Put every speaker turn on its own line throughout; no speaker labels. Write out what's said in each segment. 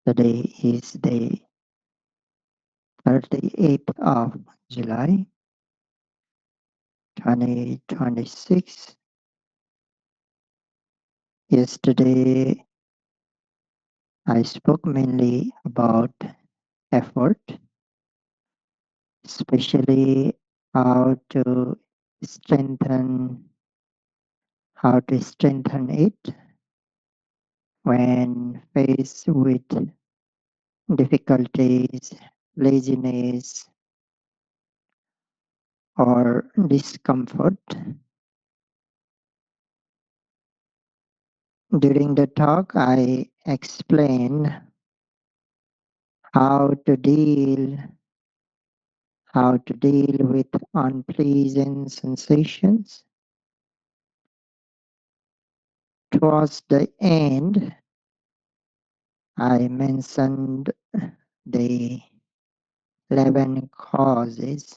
Today is the 38th of July, 2026. Yesterday, I spoke mainly about effort, especially how to strengthen how to strengthen it when faced with difficulties, laziness, or discomfort. During the talk, I explained how to deal how to deal with unpleasant sensations. Towards the end, I mentioned the 11 causes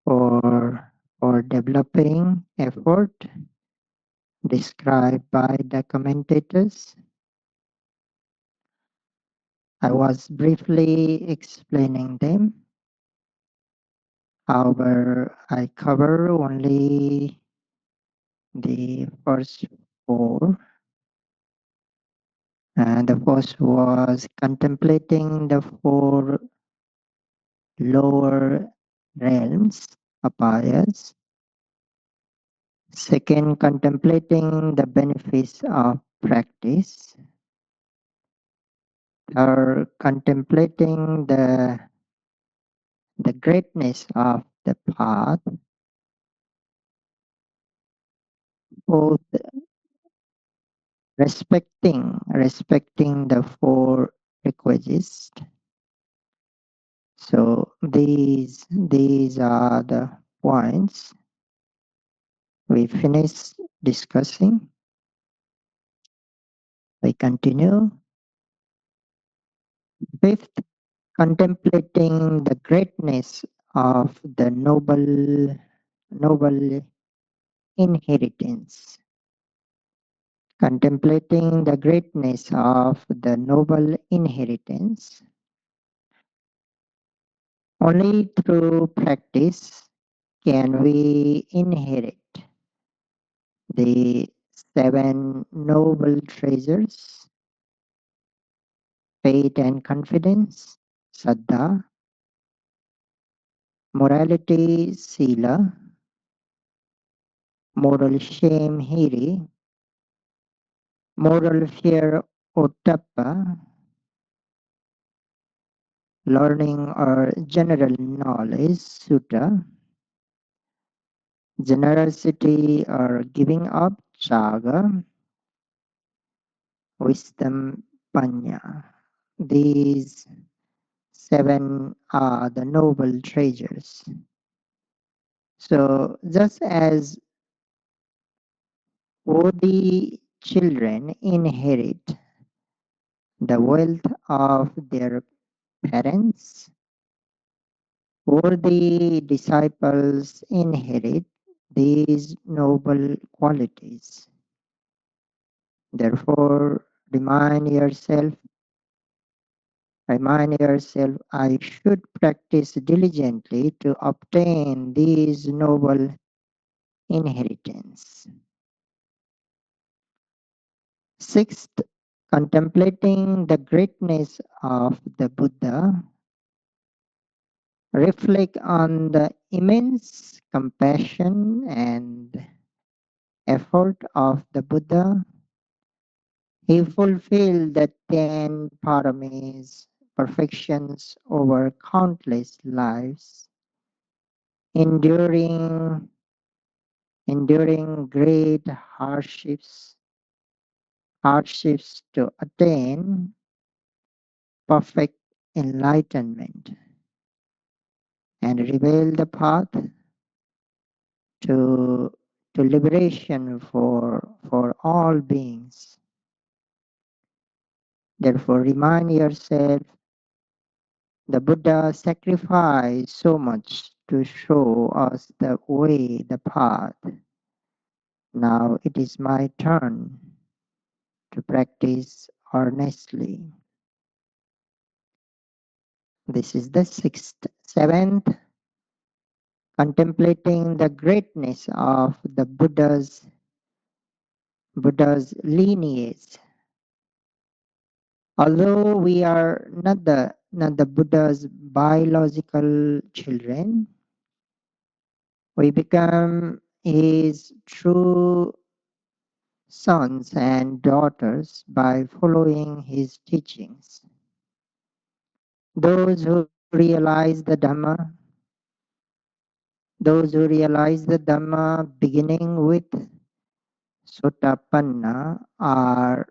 for, for developing effort described by the commentators. I was briefly explaining them. However, I cover only the first four. And the first was contemplating the four lower realms, apayas. Second, contemplating the benefits of practice. Third, contemplating the greatness of the path. Fourth, respecting the four requisites. So these are the points we finished discussing. We continue. Fifth, contemplating the greatness of the noble inheritance. Contemplating the greatness of the noble inheritance. Only through practice can we inherit the seven noble treasures: faith and confidence, saddha; morality, sila; moral shame, hiri; moral fear, ottappa; learning or general knowledge, sutta; generosity or giving up, saga; wisdom, panya. These seven are the noble treasures. So just as worthy children inherit the wealth of their parents, worthy disciples inherit these noble qualities. Therefore, remind yourself, I should practice diligently to obtain these noble inheritance. Sixth, contemplating the greatness of the Buddha, reflect on the immense compassion and effort of the Buddha. He fulfilled the 10 paramis, perfections over countless lives, enduring great hardships to attain perfect enlightenment and reveal the path to, liberation for all beings. Therefore, remind yourself, the Buddha sacrificed so much to show us the way, the path. Now it is my turn to practice earnestly. This is the sixth. Seventh, contemplating the greatness of the Buddha's lineage. Although we are not the Buddha's biological children, we become his true sons and daughters by following his teachings. Those who realize the Dhamma, those who realize the Dhamma beginning with Sotapanna are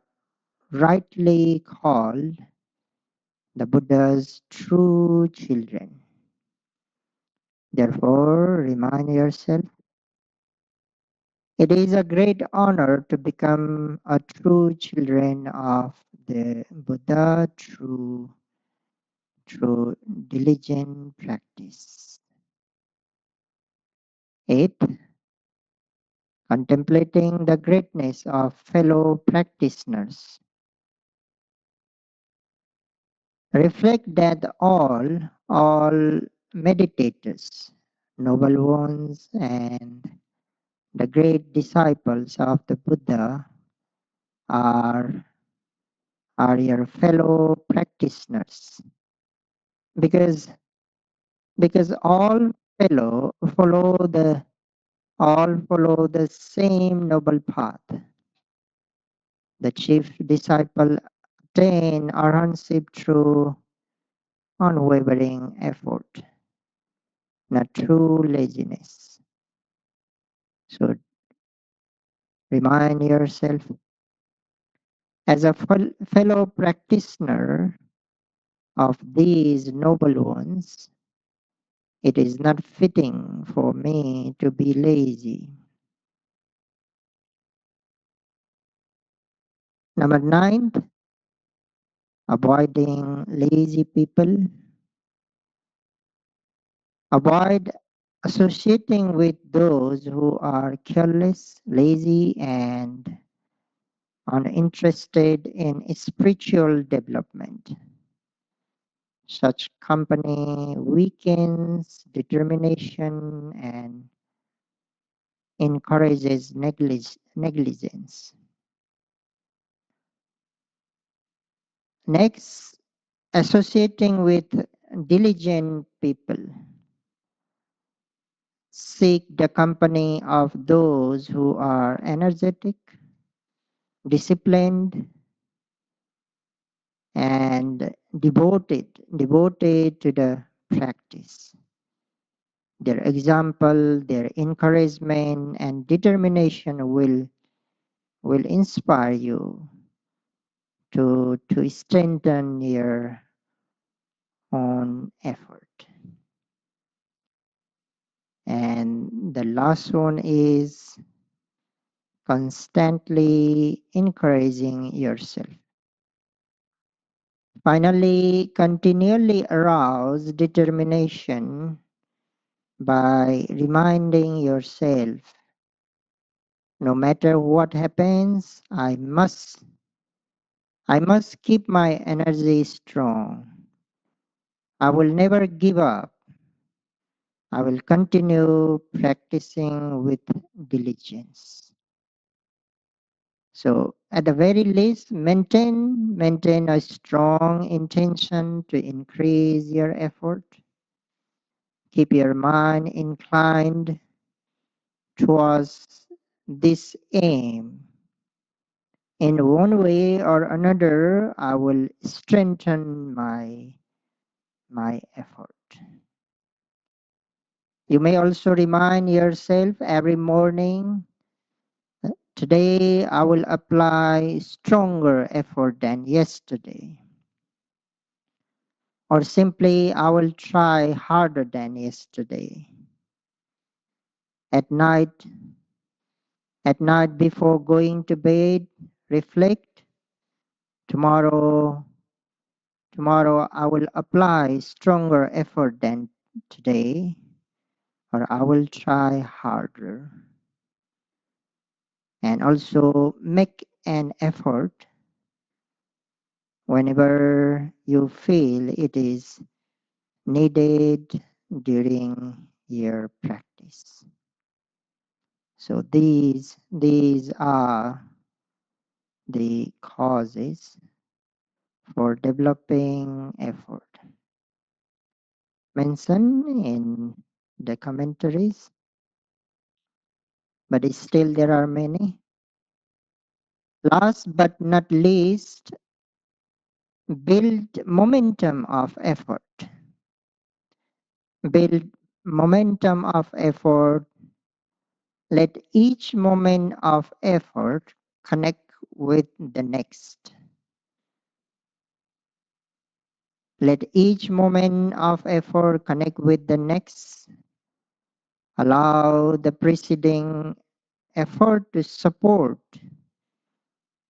rightly called the Buddha's true children. Therefore, remind yourself, it is a great honor to become a true children of the Buddha through diligent practice. 8. Contemplating the greatness of fellow practitioners. Reflect that all meditators, noble ones, and the great disciples of the Buddha are, are your fellow practitioners. Because all fellow follow the all follow the same noble path. The chief disciple attain arhanship through unwavering effort, not through laziness. So remind yourself, as a fellow practitioner of these noble ones, it is not fitting for me to be lazy. Number 9, avoiding lazy people. Avoid associating with those who are careless, lazy, and uninterested in spiritual development. Such company weakens determination and encourages negligence. Next, associating with diligent people. Seek the company of those who are energetic, disciplined, and devoted to the practice. Their example, their encouragement, and determination will inspire you to strengthen your own effort. And the last one is constantly encouraging yourself. Finally, continually arouse determination by reminding yourself, no matter what happens, I must keep my energy strong. I will never give up. I will continue practicing with diligence. So at the very least, maintain a strong intention to increase your effort. Keep your mind inclined towards this aim. In one way or another, I will strengthen my effort. You may also remind yourself every morning, today I will apply stronger effort than yesterday. Or simply, I will try harder than yesterday. At night, at night before going to bed, reflect, tomorrow, tomorrow I will apply stronger effort than today, or I will try harder. And also make an effort whenever you feel it is needed during your practice. So these are the causes for developing effort mentioned in the commentaries, but still there are many. Last but not least, build momentum of effort. Build momentum of effort. Let each moment of effort connect with the next. Let each moment of effort connect with the next. Allow the preceding effort to support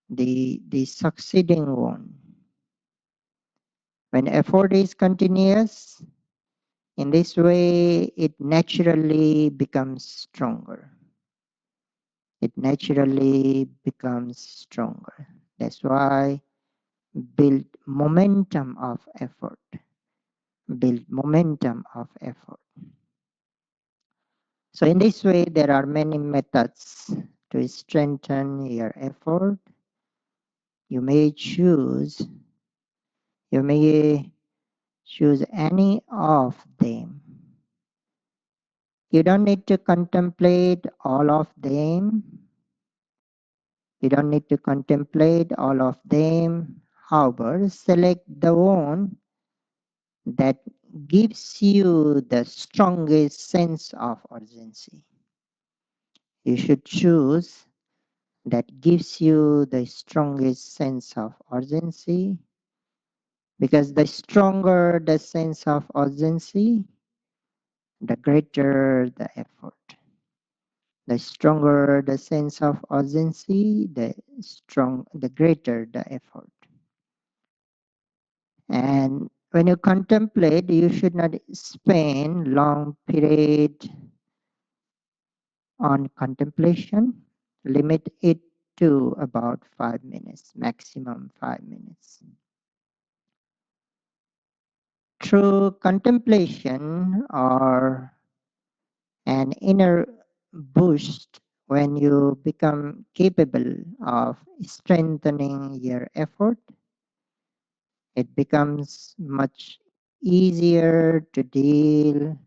the succeeding one. When effort is continuous, in this way, it naturally becomes stronger. It naturally becomes stronger. That's why build momentum of effort. Build momentum of effort. So in this way, there are many methods to strengthen your effort. You may choose, you may choose any of them. You don't need to contemplate all of them. You don't need to contemplate all of them. However, select the one that gives you the strongest sense of urgency. You should choose that gives you the strongest sense of urgency, because the stronger the sense of urgency, the greater the effort. The stronger the sense of urgency, the greater the effort. And when you contemplate, you should not spend long period on contemplation. Limit it to about 5 minutes, maximum 5 minutes. Through contemplation or an inner boost, when you become capable of strengthening your effort, it becomes much easier to deal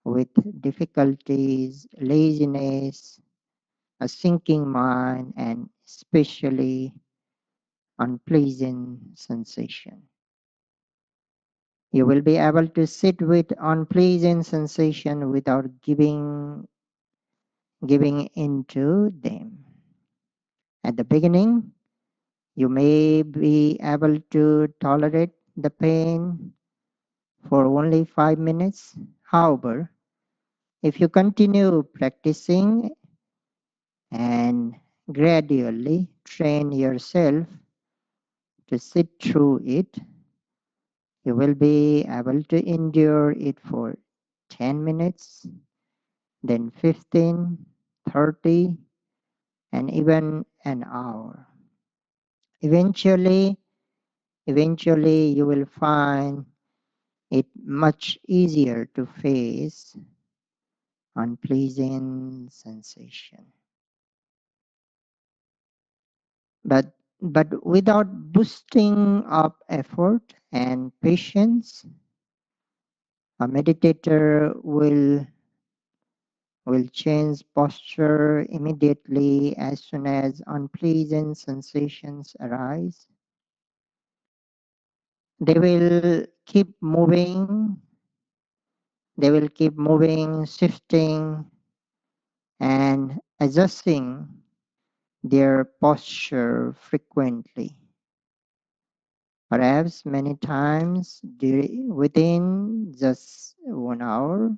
with difficulties, laziness, a sinking mind, and especially unpleasant sensation. You will be able to sit with unpleasant sensation without giving into them. At the beginning, you may be able to tolerate the pain for only 5 minutes. However, if you continue practicing and gradually train yourself to sit through it, you will be able to endure it for 10 minutes, then 15, 30, and even an hour. Eventually, eventually you will find it much easier to face unpleasant sensation. But without boosting up effort and patience, a meditator will change posture immediately as soon as unpleasant sensations arise. They will keep moving, shifting, and adjusting their posture frequently. Perhaps many times within just 1 hour.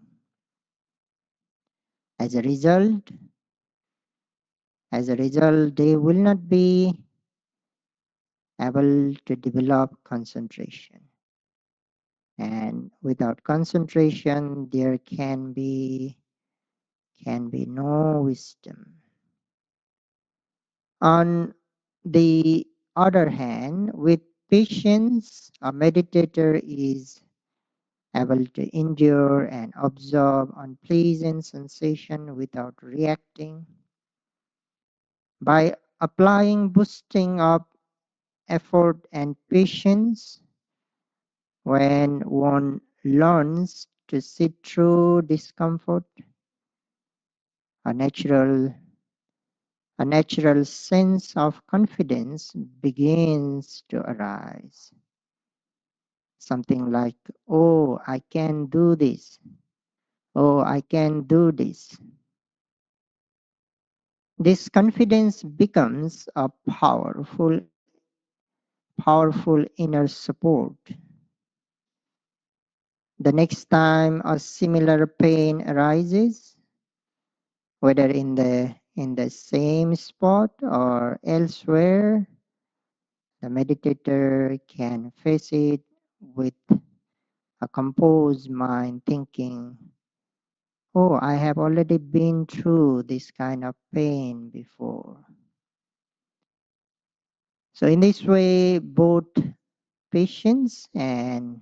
As a result, they will not be able to develop concentration. And without concentration, there can be no wisdom. On the other hand, with patience, a meditator is able to endure and observe unpleasant sensation without reacting. By applying boosting up effort and patience, when one learns to sit through discomfort, a natural a natural sense of confidence begins to arise. Something like, oh, I can do this. Oh, I can do this. This confidence becomes a powerful inner support. The next time a similar pain arises, whether in the same spot or elsewhere, the meditator can face it with a composed mind, thinking, oh, I have already been through this kind of pain before. So in this way, both patience and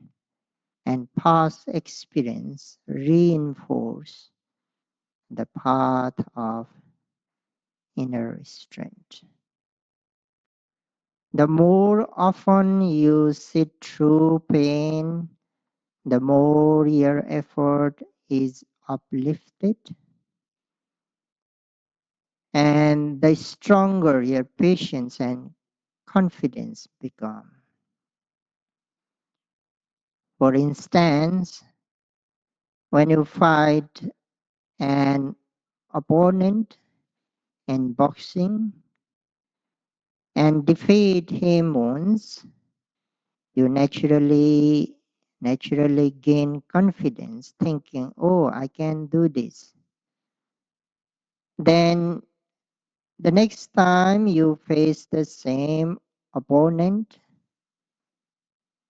past experience reinforce the path of inner strength. The more often you sit through pain, the more your effort is uplifted and the stronger your patience and confidence become. For instance, when you fight an opponent in boxing and defeat him once, you naturally gain confidence, thinking, oh, I can do this. Then the next time you face the same opponent,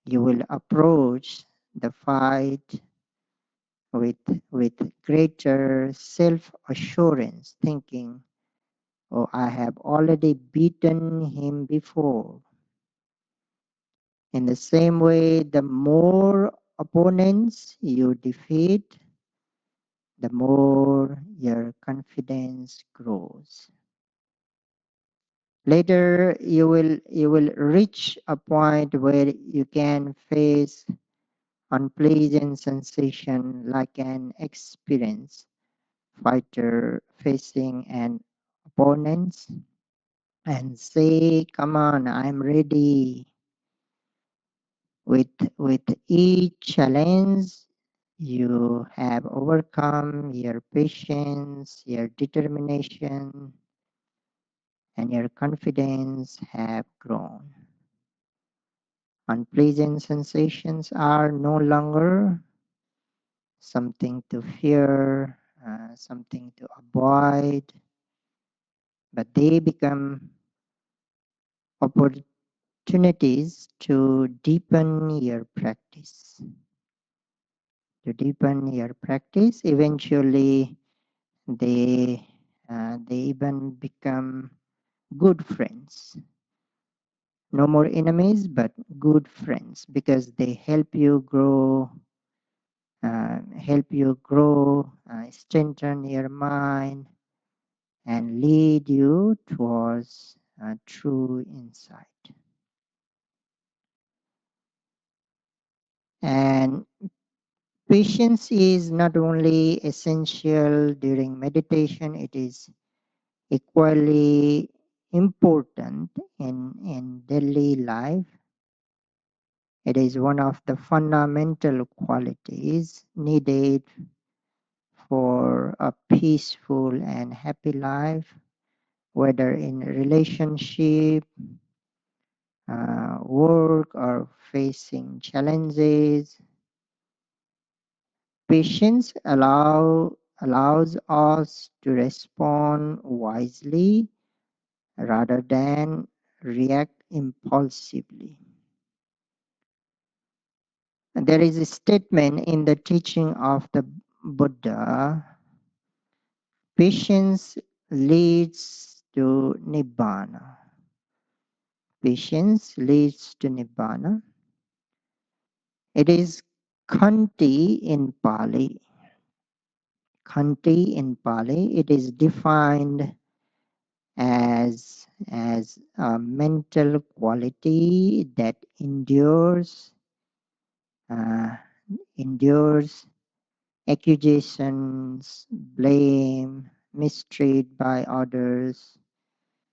you will approach the fight with, with greater self assurance, thinking, oh, I have already beaten him before. In the same way, the more opponents you defeat, the more your confidence grows. Later, you will reach a point where you can face unpleasant sensation like an experienced fighter facing an opponent and say, come on, I'm ready. With each challenge, you have overcome your patience, your determination, and your confidence have grown. Unpleasant sensations are no longer something to fear, something to avoid, but they become opportunities to deepen your practice. To deepen your practice, eventually they they even become good friends. No more enemies, but good friends because they help you grow, strengthen your mind, and lead you towards true insight. And patience is not only essential during meditation, it is equally important in daily life. It is one of the fundamental qualities needed for a peaceful and happy life, whether in relationship, work, or facing challenges. Patience allows us to respond wisely rather than react impulsively. And there is a statement in the teaching of the Buddha: patience leads to Nibbana. Patience leads to Nibbana. It is Khanti in Pali. Khanti in Pali, it is defined as a mental quality that uh, endures accusations, blame, mistreat by others,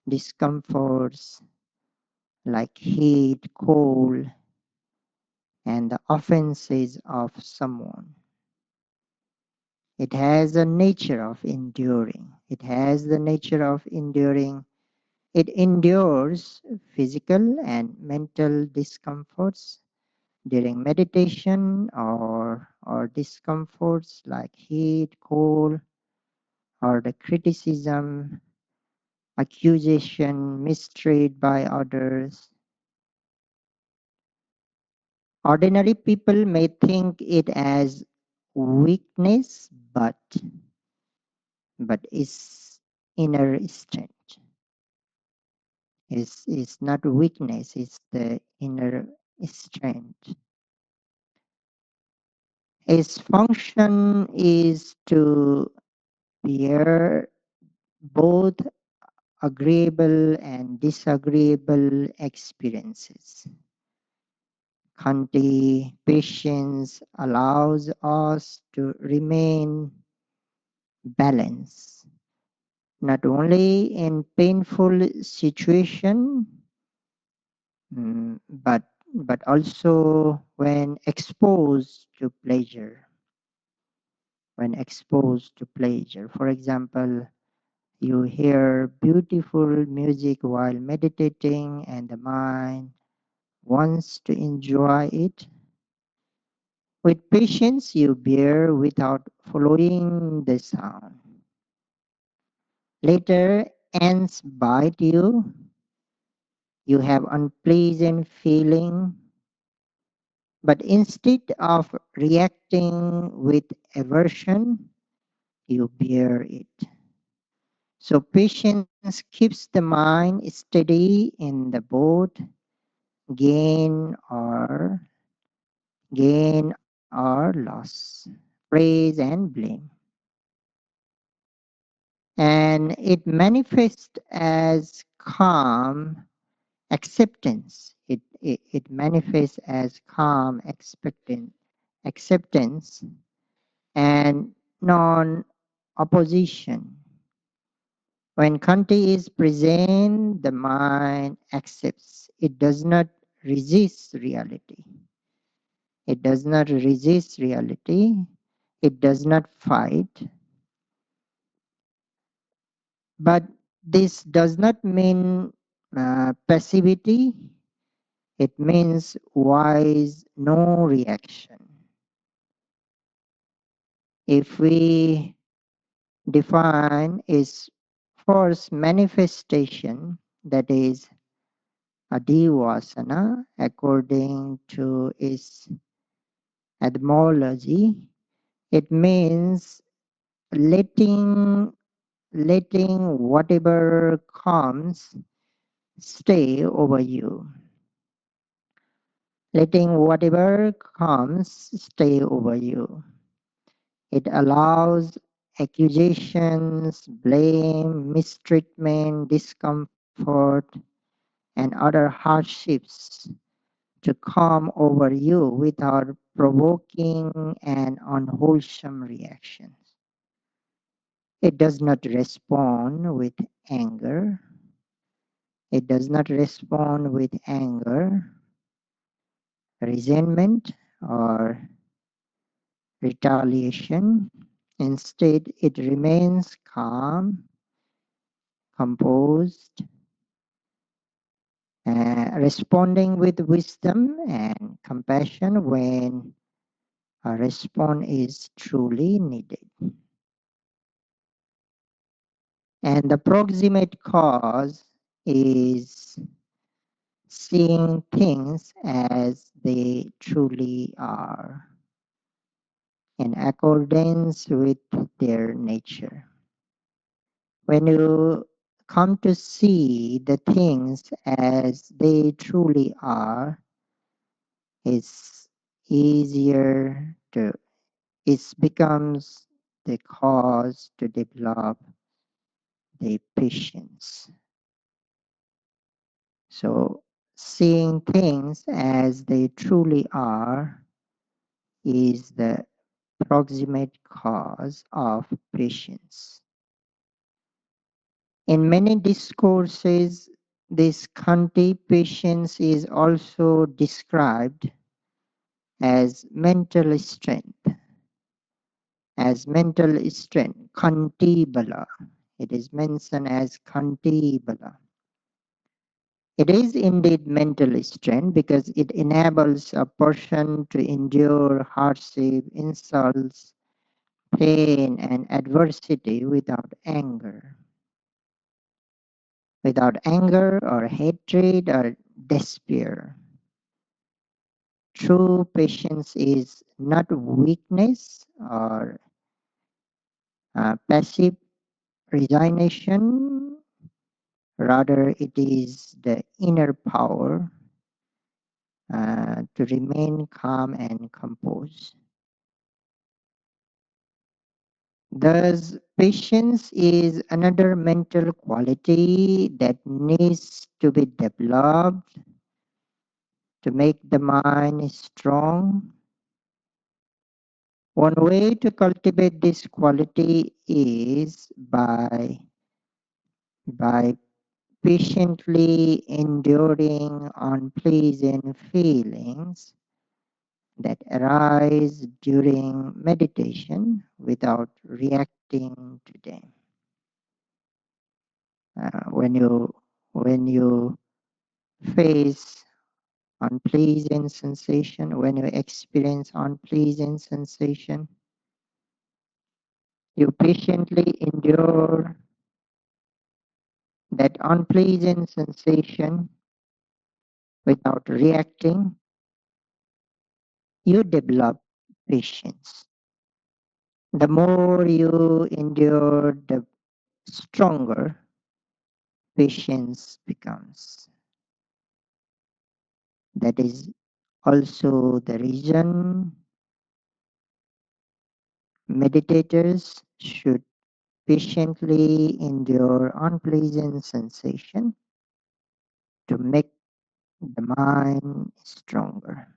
discomforts like heat, cold, and the offenses of someone. It has a nature of enduring. It has the nature of enduring. It endures physical and mental discomforts during meditation or discomforts like heat, cold, or the criticism, accusation, mistreat by others. Ordinary people may think it as weakness, but is inner strength. Is not weakness, it's the inner strength. Its function is to bear both agreeable and disagreeable experiences. Khanti patience allows us to remain balanced, not only in painful situation, but also when exposed to pleasure. When exposed to pleasure, for example, you hear beautiful music while meditating, and the mind wants to enjoy it. With patience, you bear without following the sound. Later, ants bite you. You have unpleasant feeling, but instead of reacting with aversion, you bear it. So patience keeps the mind steady in the both gain or loss, praise and blame. And it manifests as calm acceptance. It manifests as calm acceptance and non opposition. When Khanti is present, the mind accepts. It does not resist reality. It does not resist reality. It does not fight. But this does not mean passivity. It means wise no reaction. If we define its first manifestation, that is adivasana, according to its etymology, it means letting whatever comes stay over you. Letting whatever comes stay over you. It allows accusations, blame, mistreatment, discomfort, and other hardships to come over you without provoking an unwholesome reaction. It does not respond with anger. It does not respond with anger, resentment, or retaliation. Instead, it remains calm, composed, responding with wisdom and compassion when a response is truly needed. And the proximate cause is seeing things as they truly are, in accordance with their nature. When you come to see the things as they truly are, it's easier to, it becomes the cause to develop the patience. So seeing things as they truly are is the proximate cause of patience. In many discourses, this Khanti patience is also described as mental strength, Khanti Bala. It is mentioned as Khanti Bala. It is indeed mental strength because it enables a person to endure hardship, insults, pain, and adversity without anger or hatred or despair. True patience is not weakness or passive resignation, rather, it is the inner power to remain calm and composed. Thus, patience is another mental quality that needs to be developed to make the mind strong. One way to cultivate this quality is by patiently enduring unpleasant feelings that arise during meditation without reacting to them. When you face unpleasant sensation, when you experience unpleasant sensation, you patiently endure that unpleasant sensation without reacting. You develop patience. The more you endure, the stronger patience becomes. That is also the reason meditators should patiently endure unpleasant sensation to make the mind stronger.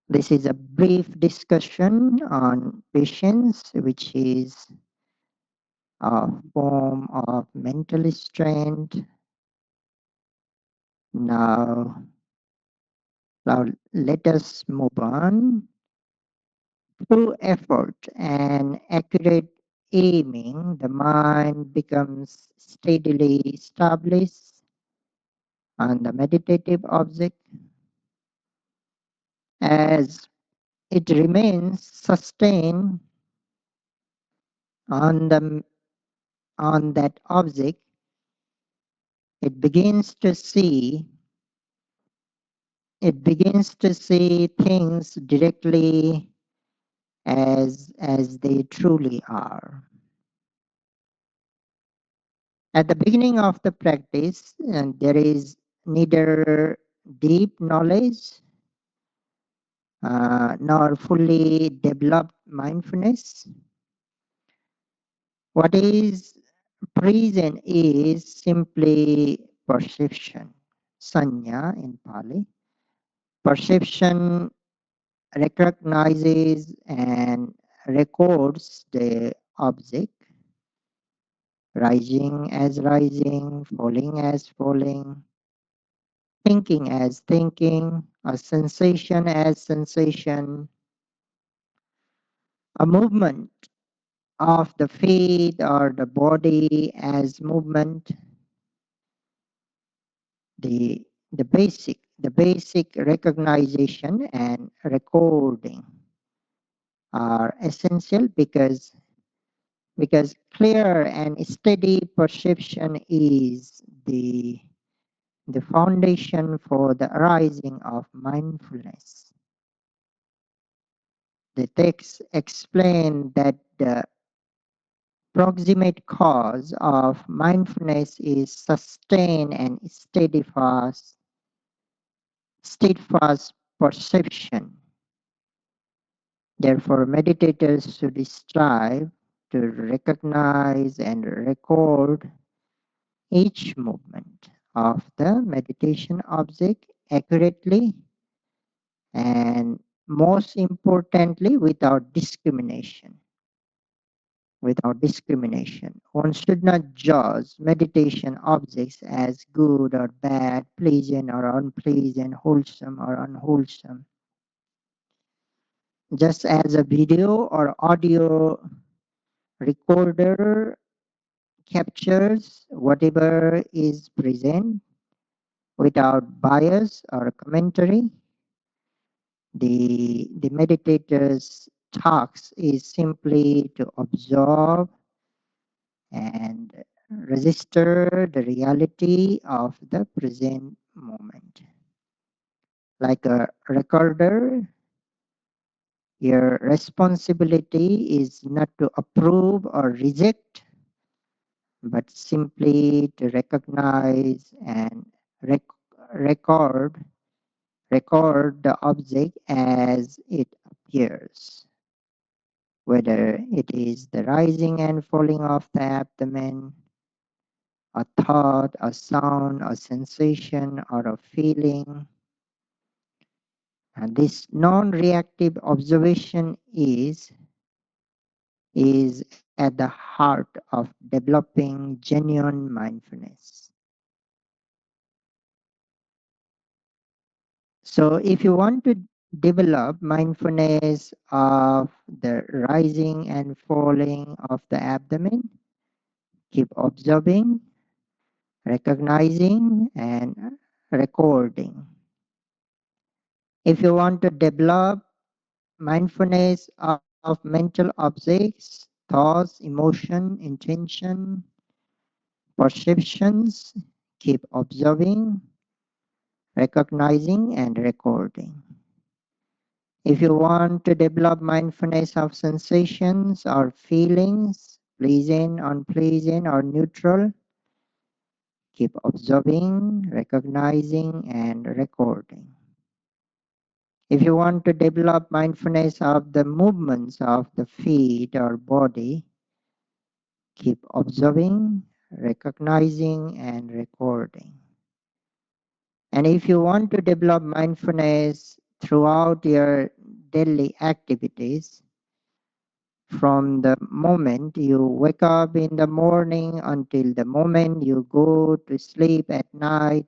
This is a brief discussion on patience, which is a form of mental strength. Now, now let us move on. Through effort and accurate aiming, the mind becomes steadily established on the meditative object as it remains sustained on the on that object. It begins to see things directly as they truly are. At the beginning of the practice, there is neither deep knowledge nor fully developed mindfulness. What is present is simply perception, sanya in Pali. Perception recognizes and records the object, rising as rising, falling as falling, thinking as thinking, a sensation as sensation, a movement of the feet or the body as movement. The basic recognition and recording are essential because clear and steady perception is the foundation for the arising of mindfulness. The text explain that the proximate cause of mindfulness is sustained and steadfast perception. Therefore, meditators should strive to recognize and record each movement of the meditation object accurately and, most importantly, without discrimination. Without discrimination. One should not judge meditation objects as good or bad, pleasant or unpleasant, wholesome or unwholesome. Just as a video or audio recorder captures whatever is present without bias or commentary, the meditator's task is simply to observe and register the reality of the present moment. Like a recorder, your responsibility is not to approve or reject, but simply to recognize and record record the object as it appears, whether it is the rising and falling of the abdomen, a thought, a sound, a sensation, or a feeling. And this non-reactive observation is at the heart of developing genuine mindfulness. So if you want to develop mindfulness of the rising and falling of the abdomen, keep observing, recognizing, and recording. If you want to develop mindfulness of mental objects, thoughts, emotion, intention, perceptions, keep observing, recognizing, and recording. If you want to develop mindfulness of sensations or feelings, pleasant, unpleasant, or neutral, keep observing, recognizing, and recording. If you want to develop mindfulness of the movements of the feet or body, keep observing, recognizing, and recording. And if you want to develop mindfulness throughout your daily activities, from the moment you wake up in the morning until the moment you go to sleep at night,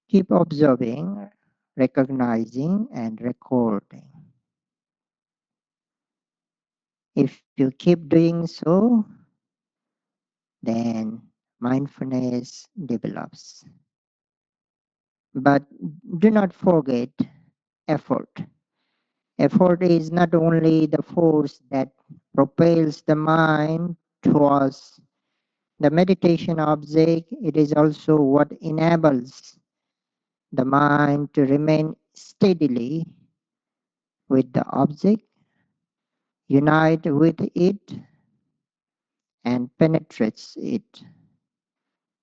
keep observing, recognizing, and recording. If you keep doing so, then mindfulness develops. But do not forget effort. Effort is not only the force that propels the mind towards the meditation object, it is also what enables the mind to remain steadily with the object, unite with it, and penetrates it.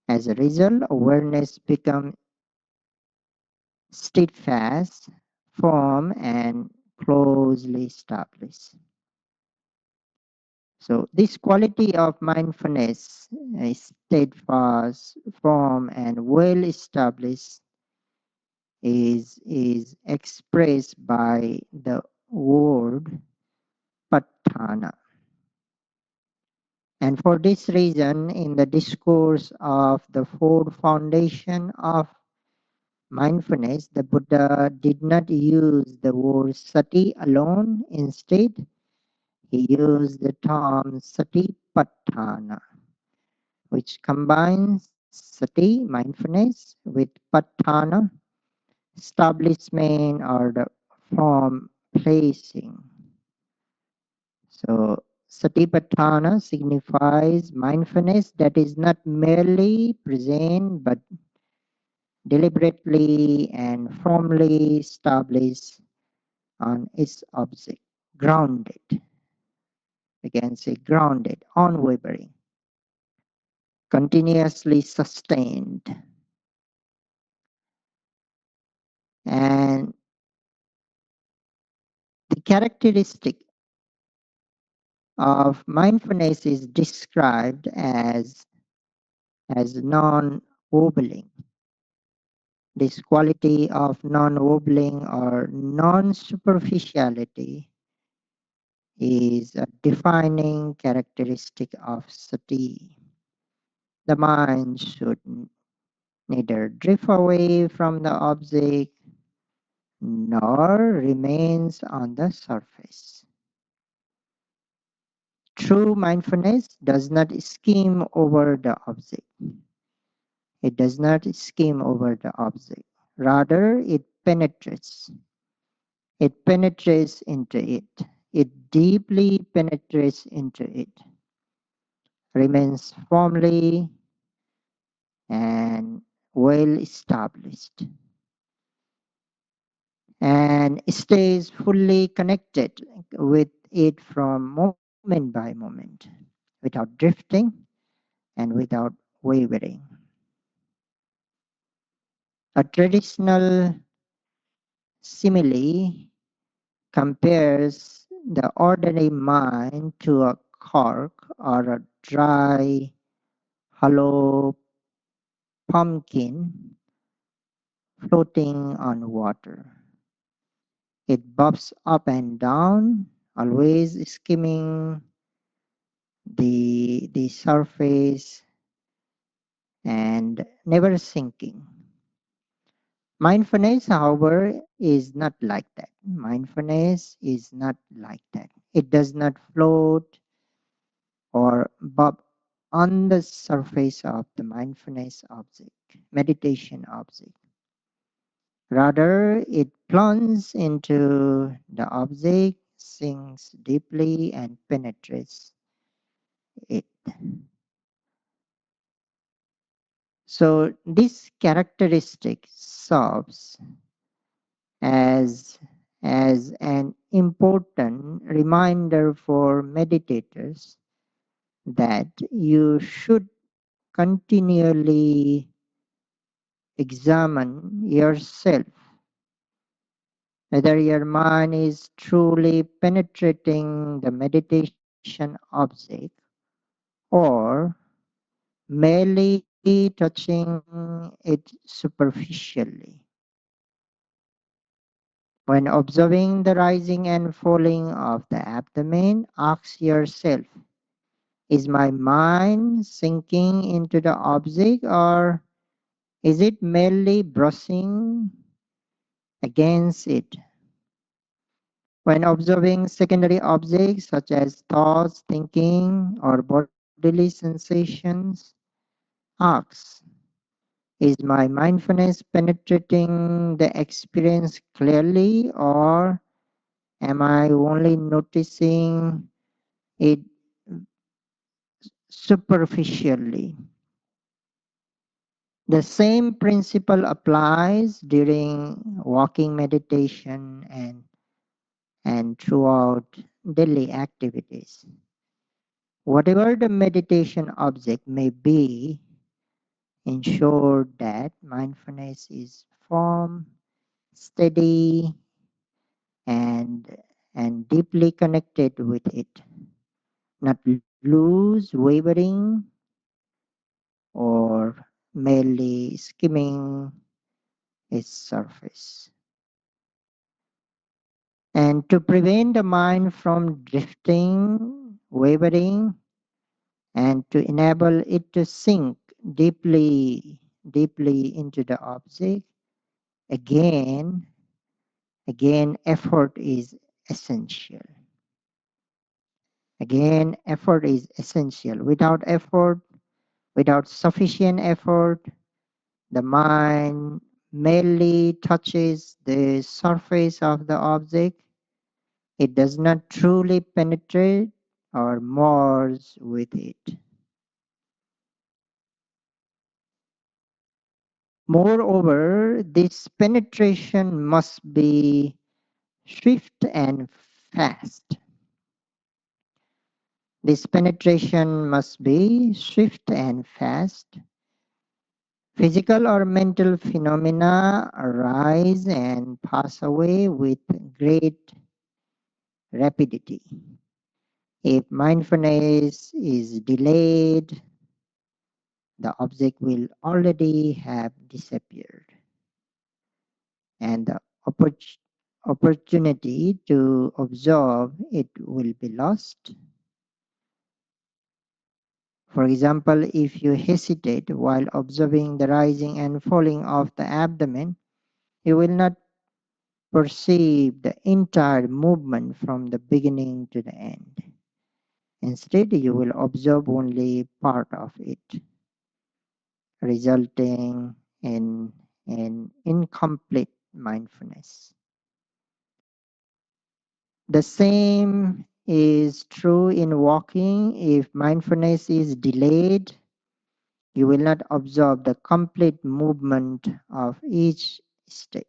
As a result, awareness becomes steadfast, firm, and closely established. So this quality of mindfulness is steadfast, firm, and well established is expressed by the word patthana. And for this reason, in the discourse of the fourth foundation of mindfulness, the Buddha did not use the word sati alone. Instead, he used the term satipatthana, which combines sati, mindfulness, with patthana, establishment or the form placing. So satipatthana signifies mindfulness that is not merely present but deliberately and firmly established on its object, grounded. We can say grounded, unwavering, continuously sustained. characteristic of mindfulness is described as non-wobbling. This quality of non-wobbling or non-superficiality is a defining characteristic of sati. The mind should neither drift away from the object nor remains on the surface. True mindfulness does not skim over the object. It does not skim over the object. Rather, it penetrates. It penetrates into it. It deeply penetrates into it, remains firmly and well established, and stays fully connected with it from moment by moment, without drifting and without wavering. A traditional simile compares the ordinary mind to a cork or a dry, hollow pumpkin floating on water. It bobs up and down, always skimming the surface and never sinking. Mindfulness, however, is not like that. Mindfulness is not like that. It does not float or bob on the surface of the mindfulness object, meditation object. Rather, it plunges into the object, sinks deeply, and penetrates it. So, this characteristic serves as, as an important reminder for meditators that you should continually examine yourself whether your mind is truly penetrating the meditation object or merely touching it superficially. When observing the rising and falling of the abdomen, ask yourself, is my mind sinking into the object or is it merely brushing against it? When observing secondary objects such as thoughts, thinking, or bodily sensations, ask, is my mindfulness penetrating the experience clearly or am I only noticing it superficially? The same principle applies during walking meditation and throughout daily activities. Whatever the meditation object may be, ensure that mindfulness is firm, steady, and, and deeply connected with it, not loose, wavering, or merely skimming its surface. And to prevent the mind from drifting, wavering, and to enable it to sink deeply into the object, again, effort is essential. Again, effort is essential. Without effort, without sufficient effort, the mind merely touches the surface of the object. It does not truly penetrate or merge with it. Moreover, this penetration must be swift and fast. This penetration must be swift and fast. Physical or mental phenomena arise and pass away with great rapidity. If mindfulness is delayed, the object will already have disappeared, and the opportunity to observe it will be lost. For example, if you hesitate while observing the rising and falling of the abdomen, you will not perceive the entire movement from the beginning to the end. Instead, you will observe only part of it, resulting in an incomplete mindfulness. The same is true in walking. If mindfulness is delayed, you will not observe the complete movement of each step.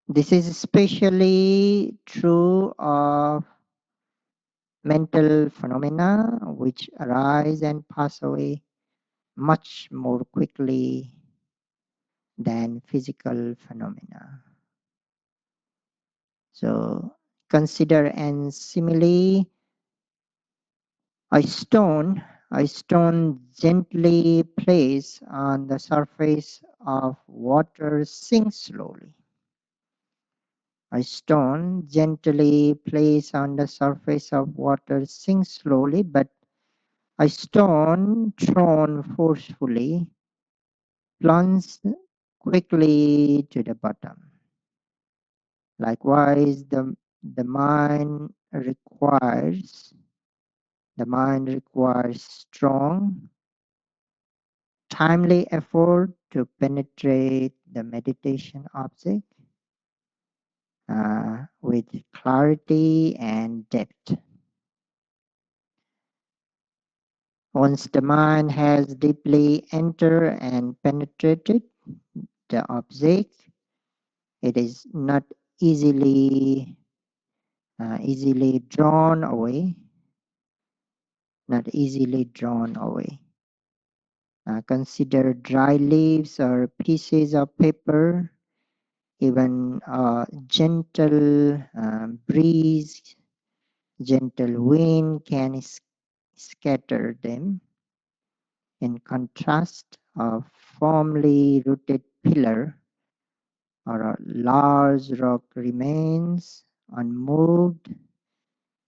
This is especially true of mental phenomena which arise and pass away much more quickly than physical phenomena. So consider an simile. A stone, a stone gently placed on the surface of water sinks slowly. A stone gently placed on the surface of water sinks slowly, but a stone thrown forcefully plunges quickly to the bottom. Likewise, the mind requires the mind requires strong, timely effort to penetrate the meditation object with clarity and depth. Once the mind has deeply entered and penetrated the object, it is not easily drawn away, not easily drawn away. Consider dry leaves or pieces of paper. Even a gentle breeze, gentle wind can scatter them. In contrast, a firmly rooted pillar or a large rock remains unmoved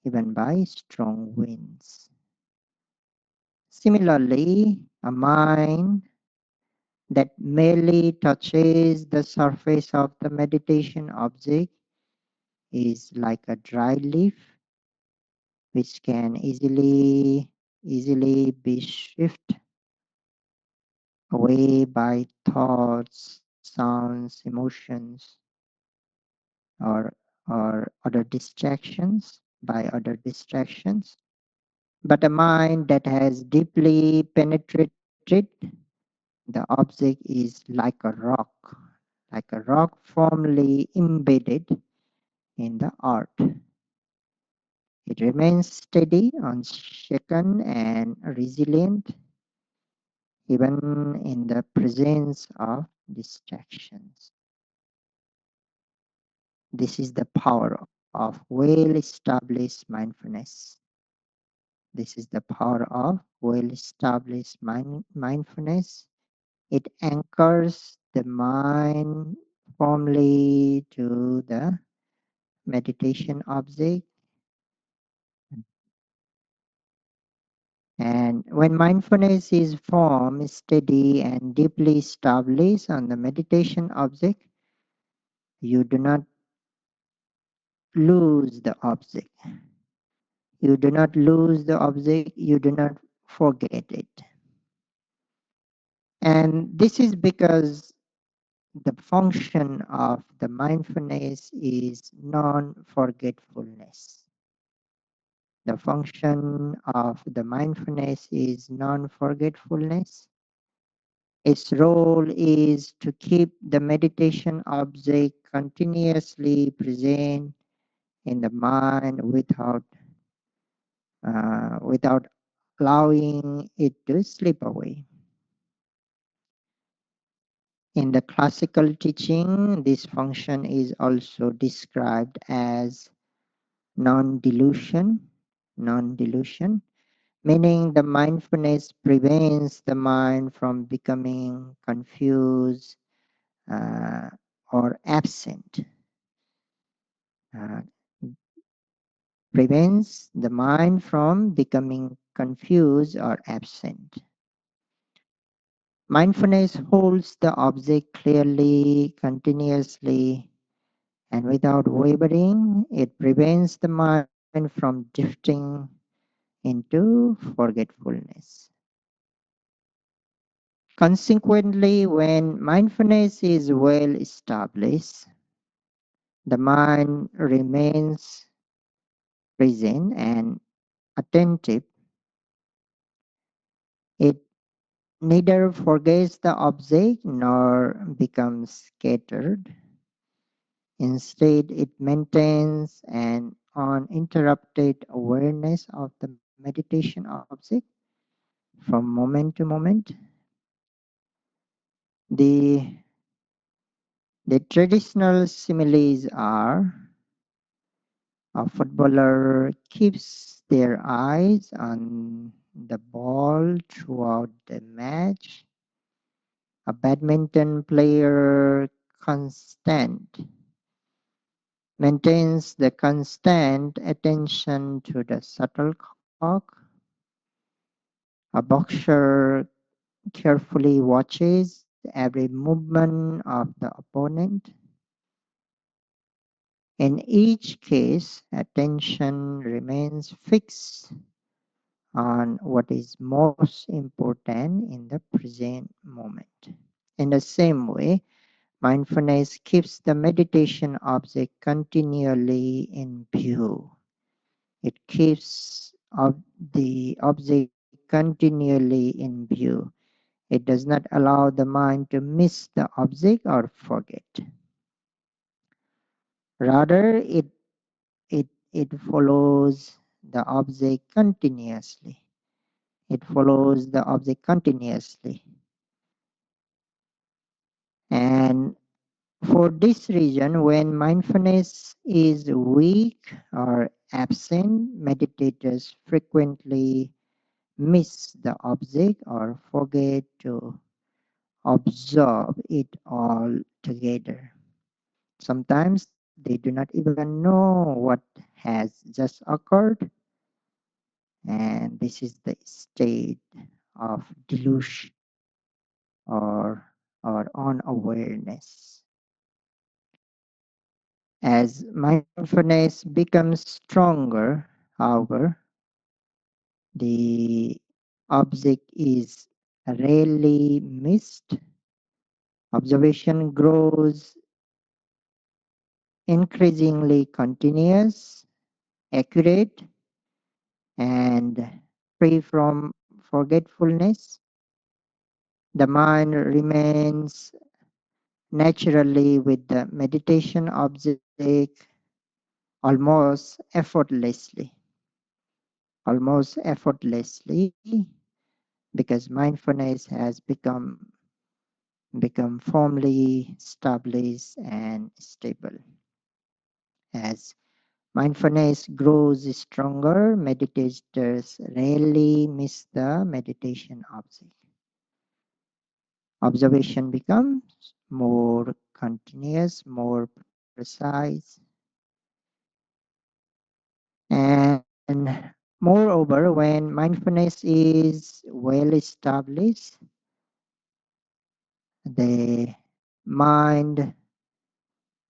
even by strong winds. Similarly, a mind that merely touches the surface of the meditation object is like a dry leaf which can easily be shifted away by thoughts, sounds, emotions, or other distractions by other distractions. But a mind that has deeply penetrated the object is like a rock firmly embedded in the earth. It remains steady, unshaken, and resilient even in the presence of distractions. This is the power of well established mindfulness. This is the power of well established mindfulness. It anchors the mind firmly to the meditation object. And when mindfulness is firm, steady, and deeply established on the meditation object, you do not lose the object. You do not lose the object, you do not forget it. And this is because the function of the mindfulness is non forgetfulness. The function of the mindfulness is non forgetfulness. Its role is to keep the meditation object continuously present in the mind without allowing it to slip away. In the classical teaching, this function is also described as non-delusion, non-delusion, meaning the mindfulness prevents the mind from becoming confused uh, or absent, uh, prevents the mind from becoming confused or absent. Mindfulness holds the object clearly, continuously, and without wavering. It prevents the mind from drifting into forgetfulness. Consequently, when mindfulness is well established, the mind remains present and attentive. It neither forgets the object nor becomes scattered. Instead, it maintains an uninterrupted awareness of the meditation object from moment to moment. The, the traditional similes are: a footballer keeps their eyes on the ball throughout the match. A badminton player constant maintains the constant attention to the shuttlecock. A boxer carefully watches every movement of the opponent. In each case, attention remains fixed on what is most important in the present moment. In the same way, mindfulness keeps the meditation object continually in view. It keeps the object continually in view. It does not allow the mind to miss the object or forget. Rather, it follows the object continuously. It follows the object continuously. And for this reason, when mindfulness is weak or absent, meditators frequently miss the object or forget to observe it all together. Sometimes they do not even know what has just occurred, and this is the state of delusion or, or unawareness. As mindfulness becomes stronger, however, the object is rarely missed. Observation grows increasingly continuous, accurate, and free from forgetfulness. The mind remains naturally with the meditation object almost effortlessly, almost effortlessly, because mindfulness has become firmly established and stable. As mindfulness grows stronger, meditators rarely miss the meditation object. Observation becomes more continuous, more precise, and moreover, when mindfulness is well established, the mind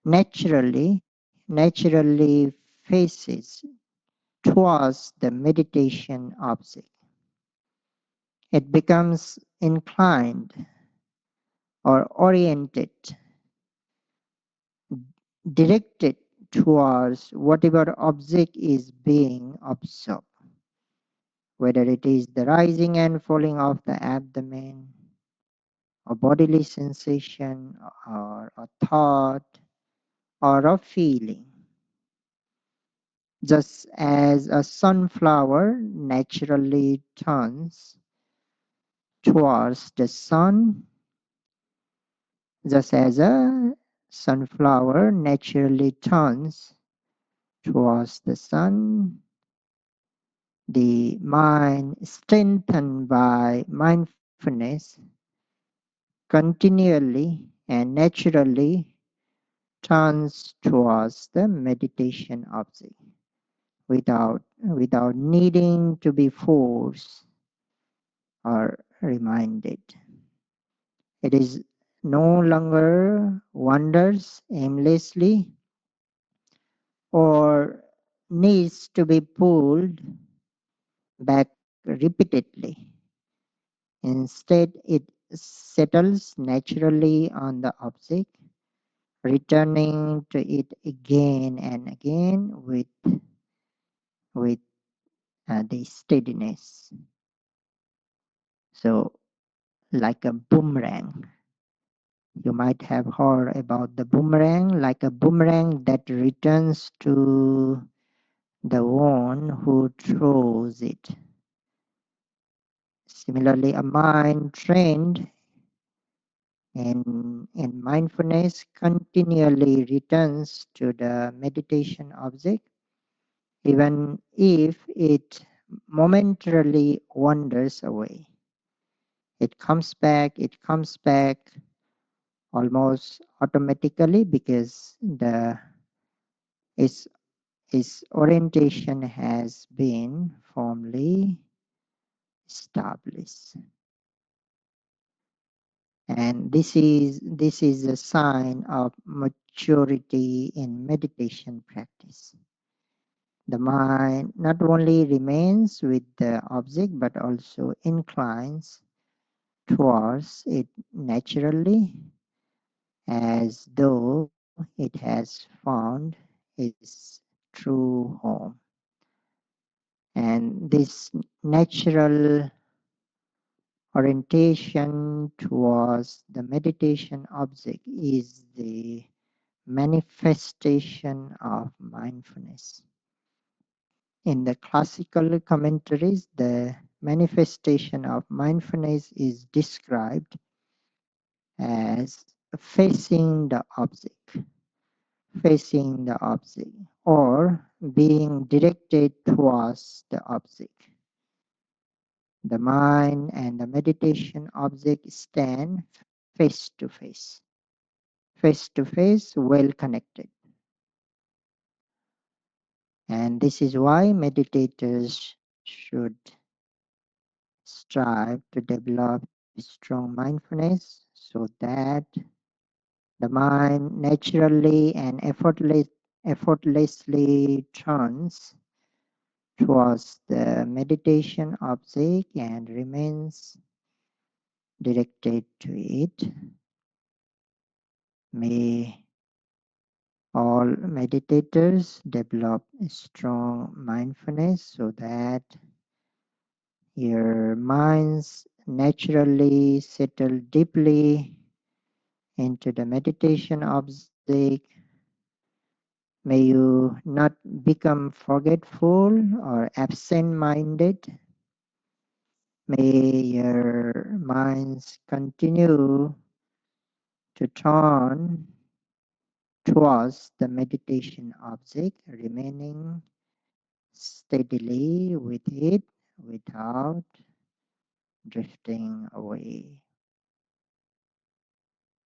naturally faces towards the meditation object. It becomes inclined or oriented, directed towards whatever object is being observed, whether it is the rising and falling of the abdomen, a bodily sensation, or a thought, or a feeling. Just as a sunflower naturally turns towards the sun, Just as a sunflower naturally turns towards the sun, the mind strengthened by mindfulness continually and naturally turns towards the meditation object without needing to be forced or reminded. It is no longer wanders aimlessly or needs to be pulled back repeatedly. Instead, it settles naturally on the object, returning to it again and again with the steadiness. So, like a boomerang. You might have heard about the boomerang, like a boomerang that returns to the one who throws it. Similarly, a mind trained in mindfulness continually returns to the meditation object, even if it momentarily wanders away. It comes back almost automatically because its, its orientation has been firmly established. And this is a sign of maturity in meditation practice. The mind not only remains with the object but also inclines towards it naturally, as though it has found its true home. And this natural orientation towards the meditation object is the manifestation of mindfulness. In the classical commentaries, the manifestation of mindfulness is described as facing the object, facing the object, or being directed towards the object. The mind and the meditation object stand face to face, well connected. And this is why meditators should strive to develop strong mindfulness so that the mind naturally and effortlessly turns towards the meditation object and remains directed to it. May all meditators develop strong mindfulness so that your minds naturally settle deeply into the meditation object. May you not become forgetful or absent minded. May your minds continue to turn towards the meditation object, remaining steadily with it without drifting away.